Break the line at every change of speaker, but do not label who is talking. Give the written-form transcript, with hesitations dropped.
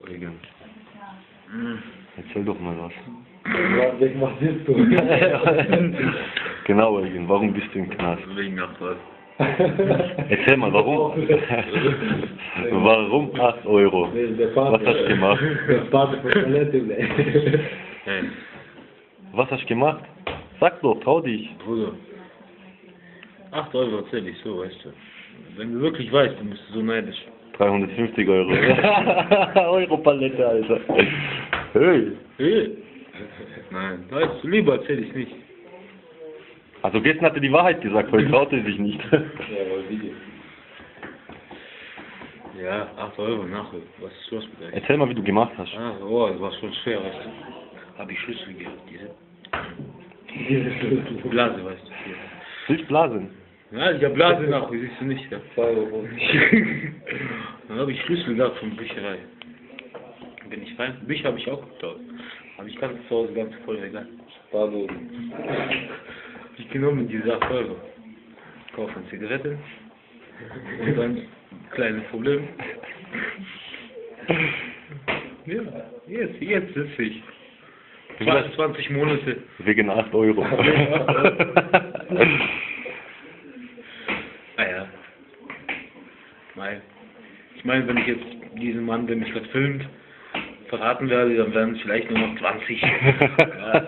Eugen. Erzähl doch mal was.
Was bist du?
Genau, Eugen, warum bist du im Knast?
Wegen Nachtwald.
Erzähl mal, warum? Warum 8 Euro? Was hast du gemacht?
Der Pate von Toilette,
Hey,
Was hast du gemacht? Sag doch, trau dich.
Bruder. 8 Euro erzähl ich so, weißt du. Wenn du wirklich weißt, dann bist du so neidisch.
350 Euro. Europalette, Alter. Hey.
Hey. Nein, weißt du, lieber erzähl ich nicht.
Also gestern hat er die Wahrheit gesagt, heute traut er sich nicht.
Ja, 8 Euro nachher. Was ist los mit euch?
Erzähl mal, wie du gemacht hast.
Ah, oh, das war schon schwer, weißt du. Hab ich Schlüssel gehabt, diese Blase, weißt du. Hier.
Willst blasen?
Ja, ich hab Blase nach, wie siehst du nicht, ja.
2 Euro.
Dann habe ich Schlüssel gehabt von Bücherei. Bin ich rein, Bücher habe ich auch geklaut. Aber ich kann zu Hause ganz voll vegan.
Sparboden.
Ich genommen diese 8 Euro. Kaufe eine Zigarette. Und dann kleines Problem. Ja, jetzt sitze ich. 20 Monate.
Wegen 8 Euro.
Ah ja. Ich meine, wenn ich jetzt diesen Mann, der mich gerade filmt, verraten werde, dann werden es vielleicht nur noch 20. Ja.